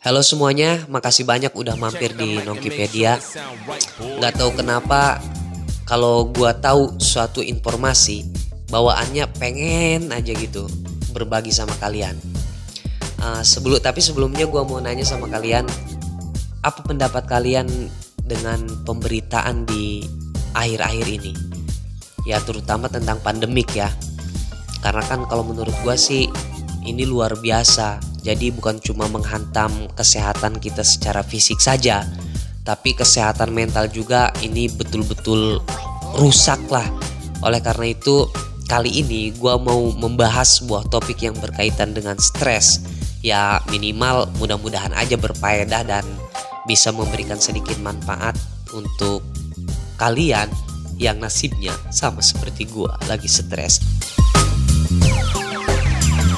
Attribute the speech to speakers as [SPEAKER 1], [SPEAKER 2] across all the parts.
[SPEAKER 1] Halo semuanya, makasih banyak udah mampir di Nongkipedia. Gak tahu kenapa kalau gua tahu suatu informasi, bawaannya pengen aja gitu berbagi sama kalian. Sebelumnya gua mau nanya sama kalian, apa pendapat kalian dengan pemberitaan di akhir-akhir ini? Ya terutama tentang pandemik ya. Karena kan kalau menurut gua sih ini luar biasa. Jadi bukan cuma menghantam kesehatan kita secara fisik saja, tapi kesehatan mental juga ini betul-betul rusak lah. Oleh karena itu kali ini gue mau membahas sebuah topik yang berkaitan dengan stres. Ya minimal mudah-mudahan aja berfaedah dan bisa memberikan sedikit manfaat untuk kalian yang nasibnya sama seperti gue lagi stres.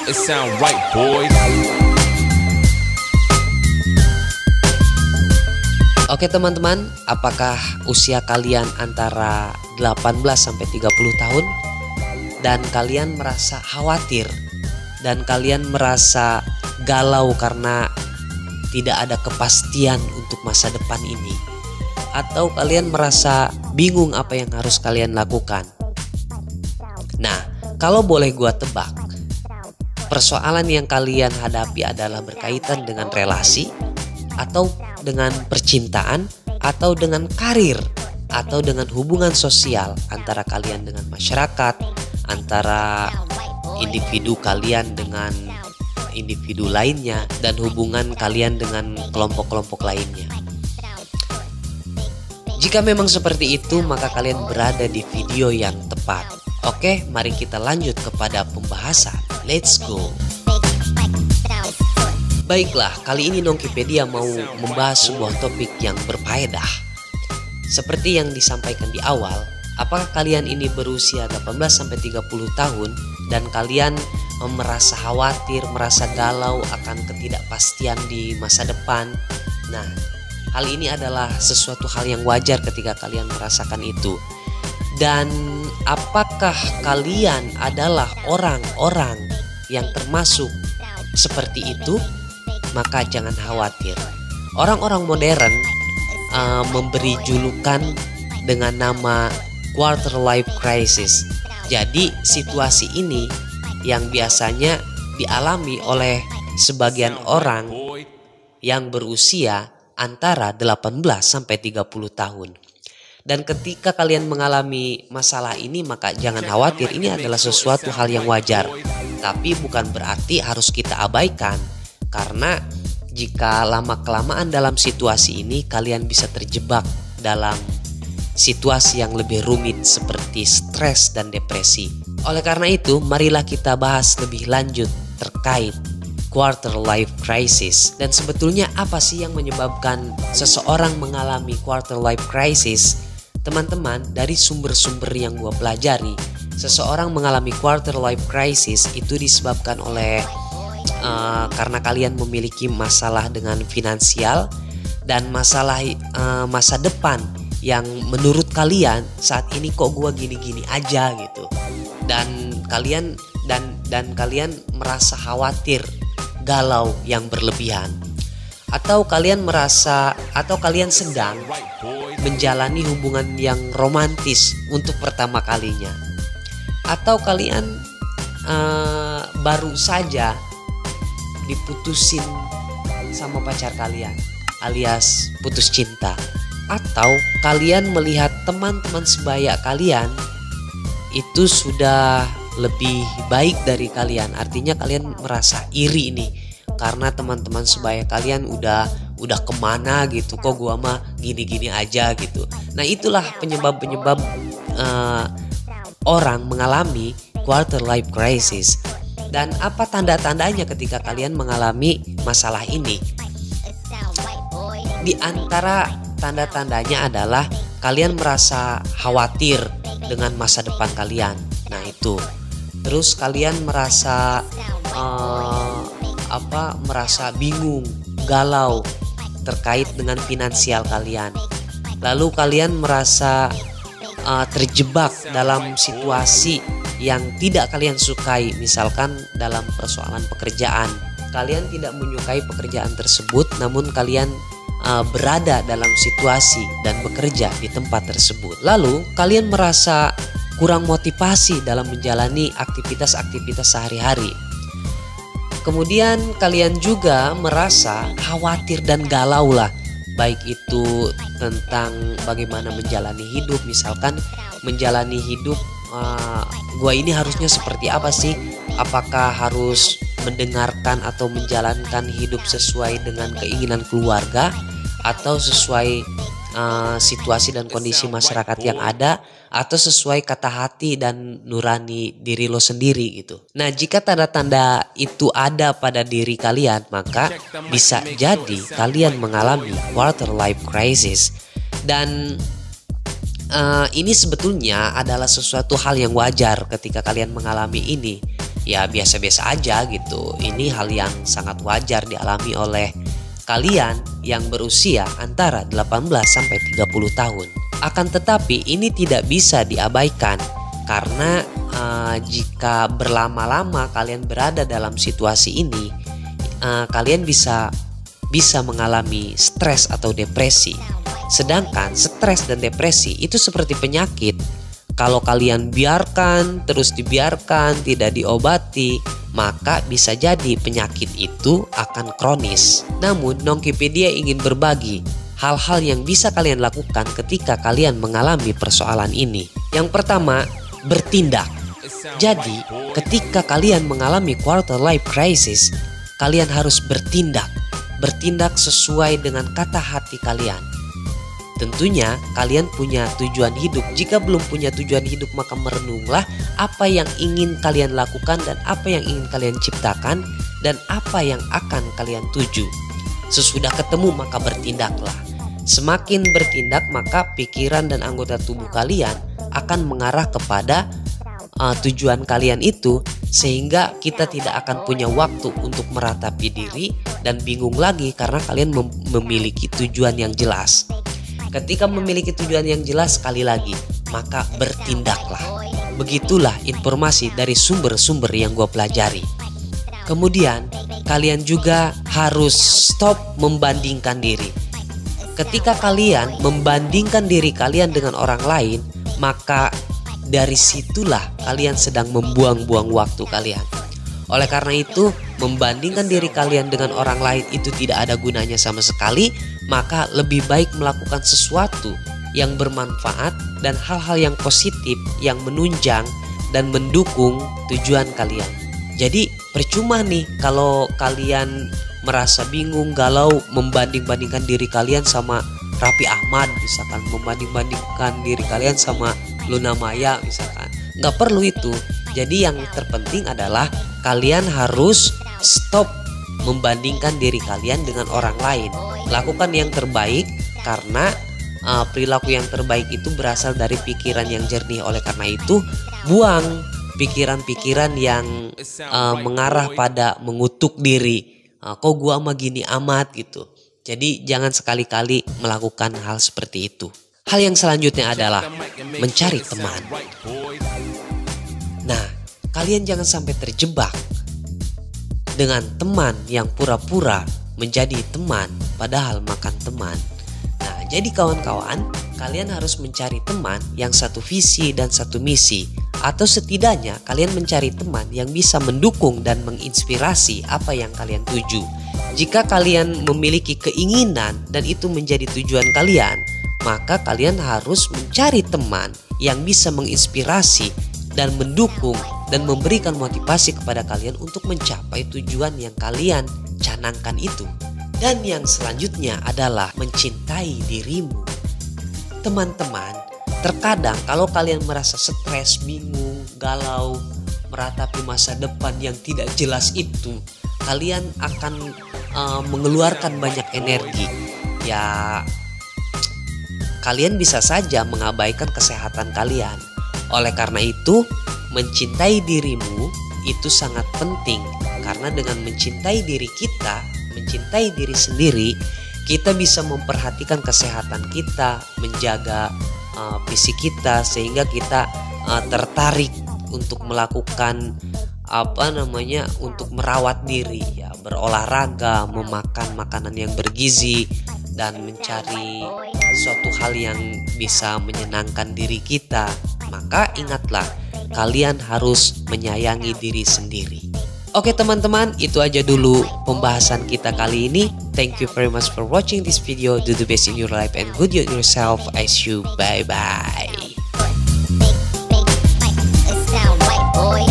[SPEAKER 2] It sound right, boys.
[SPEAKER 1] Oke teman-teman, apakah usia kalian antara 18 sampai 30 tahun dan kalian merasa khawatir dan kalian merasa galau karena tidak ada kepastian untuk masa depan ini, atau kalian merasa bingung apa yang harus kalian lakukan? Nah, kalau boleh gua tebak, persoalan yang kalian hadapi adalah berkaitan dengan relasi, atau dengan percintaan, atau dengan karir, atau dengan hubungan sosial antara kalian dengan masyarakat, antara individu kalian dengan individu lainnya, dan hubungan kalian dengan kelompok-kelompok lainnya. Jika memang seperti itu, maka kalian berada di video yang tepat. Oke, mari kita lanjut kepada pembahasan. Let's go. Baiklah, kali ini Nongkipedia mau membahas sebuah topik yang berfaedah. Seperti yang disampaikan di awal, apakah kalian ini berusia 18-30 tahun dan kalian merasa khawatir, merasa galau akan ketidakpastian di masa depan? Nah, hal ini adalah sesuatu hal yang wajar ketika kalian merasakan itu. Dan apakah kalian adalah orang-orang yang termasuk seperti itu? Maka jangan khawatir. Orang-orang modern memberi julukan dengan nama quarter life crisis. Jadi situasi ini yang biasanya dialami oleh sebagian orang yang berusia antara 18 sampai 30 tahun. Dan ketika kalian mengalami masalah ini, maka jangan khawatir, ini adalah sesuatu hal yang wajar. Tapi bukan berarti harus kita abaikan. Karena jika lama-kelamaan dalam situasi ini, kalian bisa terjebak dalam situasi yang lebih rumit seperti stres dan depresi. Oleh karena itu, marilah kita bahas lebih lanjut terkait quarter life crisis. Dan sebetulnya apa sih yang menyebabkan seseorang mengalami quarter life crisis? Teman-teman, dari sumber-sumber yang gue pelajari, seseorang mengalami quarter life crisis itu disebabkan oleh karena kalian memiliki masalah dengan finansial dan masalah masa depan yang menurut kalian saat ini kok gue gini-gini aja gitu, dan kalian merasa khawatir, galau yang berlebihan, atau kalian sedang menjalani hubungan yang romantis untuk pertama kalinya, atau kalian baru saja diputusin sama pacar kalian alias putus cinta, atau kalian melihat teman-teman sebaya kalian itu sudah lebih baik dari kalian. Artinya kalian merasa iri nih karena teman-teman sebaya kalian udah kemana gitu, kok gua mah gini-gini aja gitu. Nah, itulah penyebab-penyebab orang mengalami quarter life crisis. Dan apa tanda-tandanya ketika kalian mengalami masalah ini? Di antara tanda-tandanya adalah kalian merasa khawatir dengan masa depan kalian. Nah itu. Terus kalian merasa merasa bingung, galau terkait dengan finansial kalian. Lalu kalian merasa terjebak dalam situasi yang tidak kalian sukai, misalkan dalam persoalan pekerjaan, kalian tidak menyukai pekerjaan tersebut, namun kalian berada dalam situasi dan bekerja di tempat tersebut. Lalu kalian merasa kurang motivasi dalam menjalani aktivitas-aktivitas sehari-hari. Kemudian kalian juga merasa khawatir dan galau lah, baik itu tentang bagaimana menjalani hidup. Misalkan menjalani hidup, gua ini harusnya seperti apa sih? Apakah harus mendengarkan atau menjalankan hidup sesuai dengan keinginan keluarga atau sesuai situasi dan kondisi masyarakat yang ada, atau sesuai kata hati dan nurani diri lo sendiri gitu. Nah, jika tanda-tanda itu ada pada diri kalian, maka bisa jadi kalian mengalami quarter life crisis. Dan ini sebetulnya adalah sesuatu hal yang wajar ketika kalian mengalami ini. Ya biasa-biasa aja gitu. Ini hal yang sangat wajar dialami oleh kalian yang berusia antara 18 sampai 30 tahun. Akan tetapi ini tidak bisa diabaikan karena jika berlama-lama kalian berada dalam situasi ini, kalian bisa mengalami stres atau depresi. Sedangkan stres dan depresi itu seperti penyakit. Kalau kalian biarkan, terus dibiarkan, tidak diobati, maka bisa jadi penyakit itu akan kronis. Namun Nongkipedia ingin berbagi hal-hal yang bisa kalian lakukan ketika kalian mengalami persoalan ini. Yang pertama, bertindak. Jadi ketika kalian mengalami quarter life crisis, kalian harus bertindak. Bertindak sesuai dengan kata hati kalian. Tentunya kalian punya tujuan hidup. Jika belum punya tujuan hidup, maka merenunglah apa yang ingin kalian lakukan dan apa yang ingin kalian ciptakan dan apa yang akan kalian tuju. Sesudah ketemu maka bertindaklah. Semakin bertindak maka pikiran dan anggota tubuh kalian akan mengarah kepada tujuan kalian itu, sehingga kita tidak akan punya waktu untuk meratapi diri dan bingung lagi karena kalian memiliki tujuan yang jelas. Ketika memiliki tujuan yang jelas, sekali lagi, maka bertindaklah. Begitulah informasi dari sumber-sumber yang gue pelajari. Kemudian, kalian juga harus stop membandingkan diri. Ketika kalian membandingkan diri kalian dengan orang lain, maka dari situlah kalian sedang membuang-buang waktu kalian. Oleh karena itu, membandingkan diri kalian dengan orang lain itu tidak ada gunanya sama sekali. Maka lebih baik melakukan sesuatu yang bermanfaat dan hal-hal yang positif yang menunjang dan mendukung tujuan kalian. Jadi percuma nih kalau kalian merasa bingung, galau, membanding-bandingkan diri kalian sama Raffi Ahmad misalkan, membanding-bandingkan diri kalian sama Luna Maya misalkan. Nggak perlu itu. Jadi yang terpenting adalah kalian harus stop membandingkan diri kalian dengan orang lain. Lakukan yang terbaik, karena perilaku yang terbaik itu berasal dari pikiran yang jernih. Oleh karena itu, buang pikiran-pikiran yang mengarah pada mengutuk diri. Kok gua mah gini amat gitu. Jadi jangan sekali-kali melakukan hal seperti itu. Hal yang selanjutnya adalah mencari teman. Nah, kalian jangan sampai terjebak dengan teman yang pura-pura menjadi teman padahal makan teman. Nah, jadi kawan-kawan, kalian harus mencari teman yang satu visi dan satu misi, atau setidaknya kalian mencari teman yang bisa mendukung dan menginspirasi apa yang kalian tuju. Jika kalian memiliki keinginan dan itu menjadi tujuan kalian, maka kalian harus mencari teman yang bisa menginspirasi dan mendukung dan memberikan motivasi kepada kalian untuk mencapai tujuan yang kalian canangkan itu. Dan yang selanjutnya adalah mencintai dirimu. Teman-teman, terkadang kalau kalian merasa stres, bingung, galau, meratapi masa depan yang tidak jelas itu, kalian akan mengeluarkan banyak energi. Ya, kalian bisa saja mengabaikan kesehatan kalian. Oleh karena itu, mencintai dirimu itu sangat penting. Karena dengan mencintai diri kita, mencintai diri sendiri, kita bisa memperhatikan kesehatan kita, menjaga fisik kita, sehingga kita tertarik untuk melakukan untuk merawat diri, ya berolahraga, memakan makanan yang bergizi, dan mencari suatu hal yang bisa menyenangkan diri kita, maka ingatlah, kalian harus menyayangi diri sendiri. Oke teman-teman, itu aja dulu pembahasan kita kali ini. Thank you very much for watching this video. Do the best in your life and good on yourself. I see you. Bye bye.
[SPEAKER 3] It sound right, boy.